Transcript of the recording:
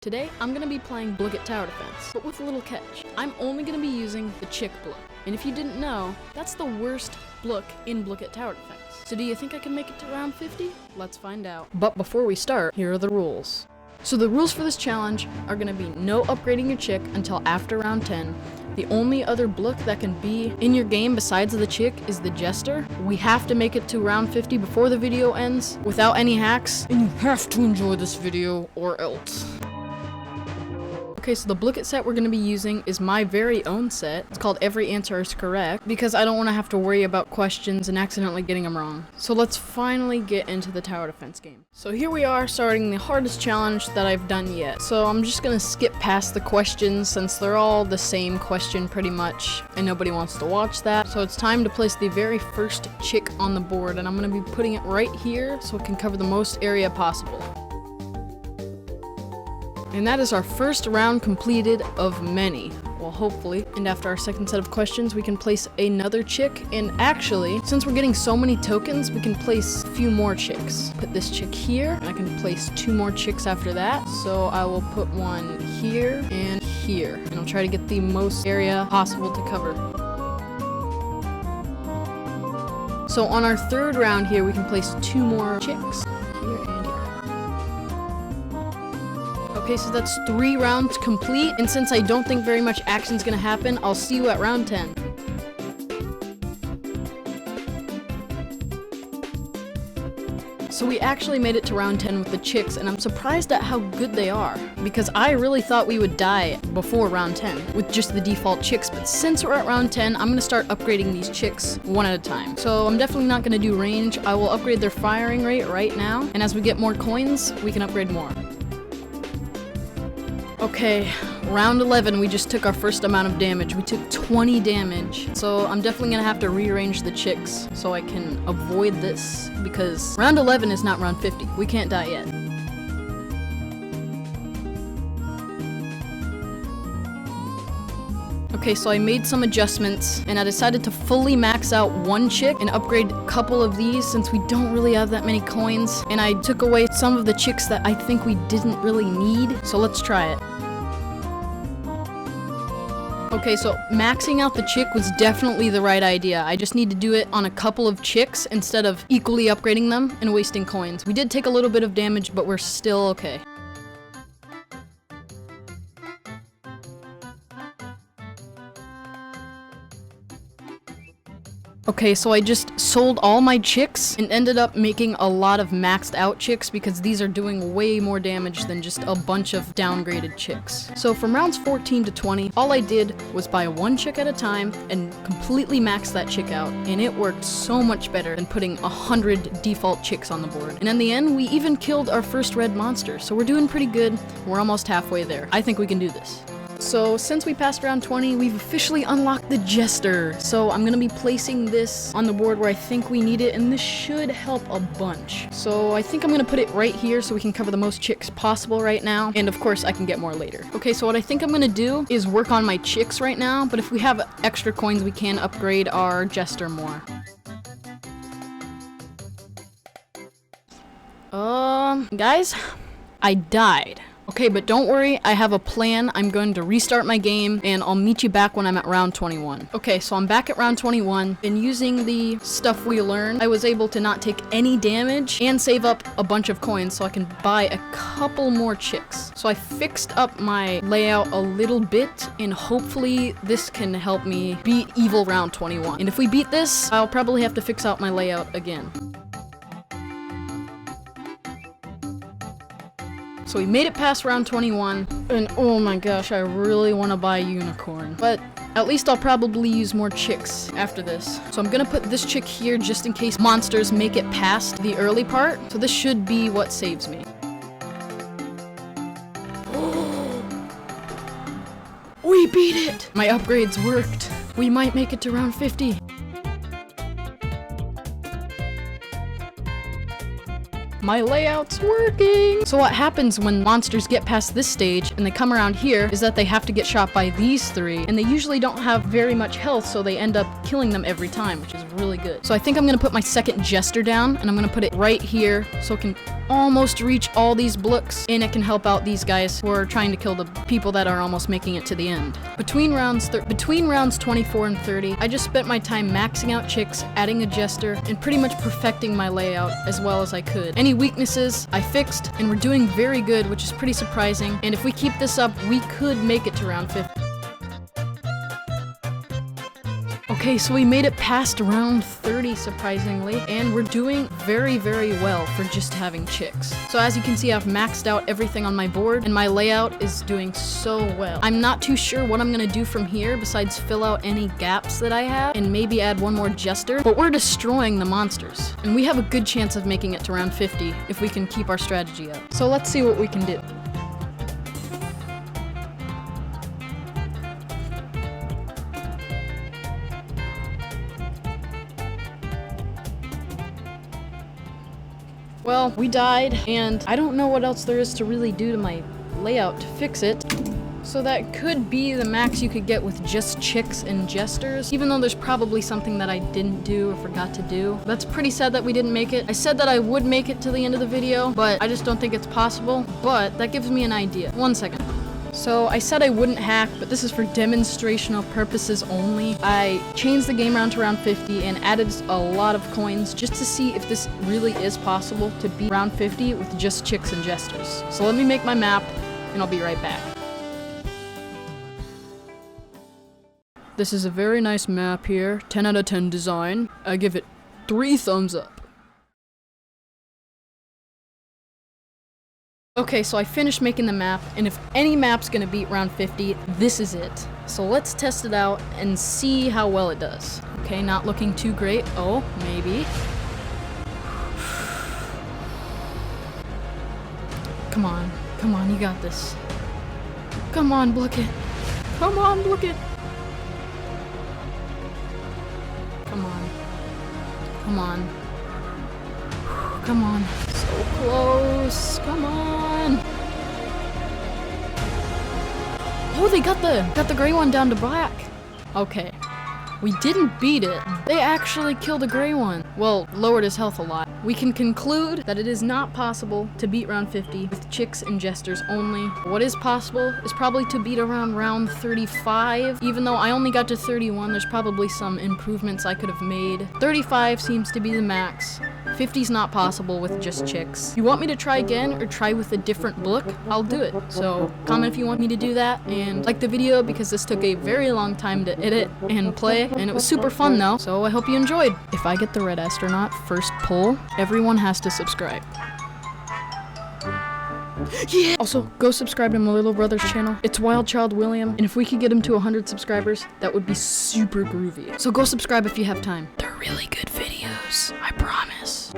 Today, I'm going to be playing Blooket Tower Defense, but with a little catch. I'm only going to be using the chick blook. And if you didn't know, that's the worst blook in Blooket Tower Defense. So do you think I can make it to round 50? Let's find out. But before we start, here are the rules. So the rules for this challenge are going to be no upgrading your chick until after round 10. The only other blook that can be in your game besides the chick is the jester. We have to make it to round 50 before the video ends without any hacks, and you have to enjoy this video or else. Okay, so the Blooket set we're going to be using is my very own set. It's called Every Answer is Correct, because I don't want to have to worry about questions and accidentally getting them wrong. So let's finally get into the tower defense game. So here we are, starting the hardest challenge that I've done yet. So I'm just going to skip past the questions since they're all the same question pretty much, and nobody wants to watch that. So it's time to place the very first chick on the board, and I'm going to be putting it right here so it can cover the most area possible. And that is our first round completed of many. Well, hopefully. And after our second set of questions, we can place another chick. And actually, since we're getting so many tokens, we can place a few more chicks. Put this chick here, and I can place 2 more chicks after that. So I will put one here and here. And I'll try to get the most area possible to cover. So on our third round here, we can place 2 more chicks. Here and here. Okay, so that's 3 rounds complete, and since I don't think very much action's gonna happen, I'll see you at round 10. So we actually made it to round 10 with the chicks, and I'm surprised at how good they are, because I really thought we would die before round 10 with just the default chicks, but since we're at round 10, I'm gonna start upgrading these chicks one at a time. So I'm definitely not gonna do range. I will upgrade their firing rate right now, and as we get more coins, we can upgrade more. Okay, round 11, we just took our first amount of damage. We took 20 damage. So I'm definitely gonna have to rearrange the chicks so I can avoid this, because round 11 is not round 50. We can't die yet. Okay, so I made some adjustments, and I decided to fully max out one chick and upgrade a couple of these since we don't really have that many coins. And I took away some of the chicks that I think we didn't really need, so let's try it. Okay, so maxing out the chick was definitely the right idea. I just need to do it on a couple of chicks instead of equally upgrading them and wasting coins. We did take a little bit of damage, but we're still okay. Okay, so I just sold all my chicks and ended up making a lot of maxed out chicks because these are doing way more damage than just a bunch of downgraded chicks. So from rounds 14 to 20, all I did was buy 1 chick at a time and completely max that chick out, and it worked so much better than putting 100 default chicks on the board. And in the end, we even killed our first red monster, so we're doing pretty good. We're almost halfway there. I think we can do this. So since we passed round 20, we've officially unlocked the Jester. So I'm gonna be placing this on the board where I think we need it, and this should help a bunch. So I think I'm gonna put it right here so we can cover the most chicks possible right now, and of course I can get more later. Okay, so what I think I'm gonna do is work on my chicks right now, but if we have extra coins, we can upgrade our Jester more. Guys, I died. Okay, but don't worry, I have a plan. I'm going to restart my game, and I'll meet you back when I'm at round 21. Okay, so I'm back at round 21, and using the stuff we learned, I was able to not take any damage and save up a bunch of coins so I can buy a couple more chicks. So I fixed up my layout a little bit, and hopefully this can help me beat evil round 21. And if we beat this, I'll probably have to fix out my layout again. So we made it past round 21, and oh my gosh, I really want to buy a unicorn. But at least I'll probably use more chicks after this. So I'm gonna put this chick here just in case monsters make it past the early part. So this should be what saves me. We beat it! My upgrades worked. We might make it to round 50. My layout's working! So what happens when monsters get past this stage and they come around here is that they have to get shot by these 3, and they usually don't have very much health, so they end up killing them every time, which is really good. So I think I'm gonna put my second jester down, and I'm gonna put it right here so it can almost reach all these blooks, and it can help out these guys who are trying to kill the people that are almost making it to the end. Between rounds 24 and 30, I just spent my time maxing out chicks, adding a jester, and pretty much perfecting my layout as well as I could. Any weaknesses I fixed, and we're doing very good, which is pretty surprising. And if we keep this up, we could make it to round 50. Okay, so we made it past round 30, surprisingly, and we're doing very, very well for just having chicks. So as you can see, I've maxed out everything on my board, and my layout is doing so well. I'm not too sure what I'm gonna do from here besides fill out any gaps that I have, and maybe add one more jester, but we're destroying the monsters. And we have a good chance of making it to round 50 if we can keep our strategy up. So let's see what we can do. Well, we died, and I don't know what else there is to really do to my layout to fix it. So that could be the max you could get with just chicks and jesters, even though there's probably something that I didn't do or forgot to do. That's pretty sad that we didn't make it. I said that I would make it to the end of the video, but I just don't think it's possible. But that gives me an idea. 1 second. So I said I wouldn't hack, but this is for demonstrational purposes only. I changed the game round to round 50 and added a lot of coins just to see if this really is possible to beat round 50 with just chicks and jesters. So let me make my map, and I'll be right back. This is a very nice map here, 10 out of 10 design. I give it 3 thumbs up. Okay, so I finished making the map, and if any map's gonna beat round 50, this is it. So let's test it out and see how well it does. Okay, not looking too great. Oh, maybe. Come on, you got this. Come on, Blooket. Come on, Blooket. Come on. Come on. Come on. So close. Come on. Oh, they got the gray one down to black. Okay. We didn't beat it. They actually killed the gray one. Well, lowered his health a lot. We can conclude that it is not possible to beat round 50 with chicks and jesters only. What is possible is probably to beat around round 35. Even though I only got to 31, there's probably some improvements I could have made. 35 seems to be the max. 50's not possible with just chicks. You want me to try again or try with a different blook? I'll do it. So comment if you want me to do that, and like the video because this took a very long time to edit and play, and it was super fun though, so I hope you enjoyed. If I get the red astronaut first pull, everyone has to subscribe. Yeah! Also, go subscribe to my little brother's channel. It's Wild Child William, and if we could get him to 100 subscribers, that would be super groovy. So go subscribe if you have time. They're really good videos, I promise.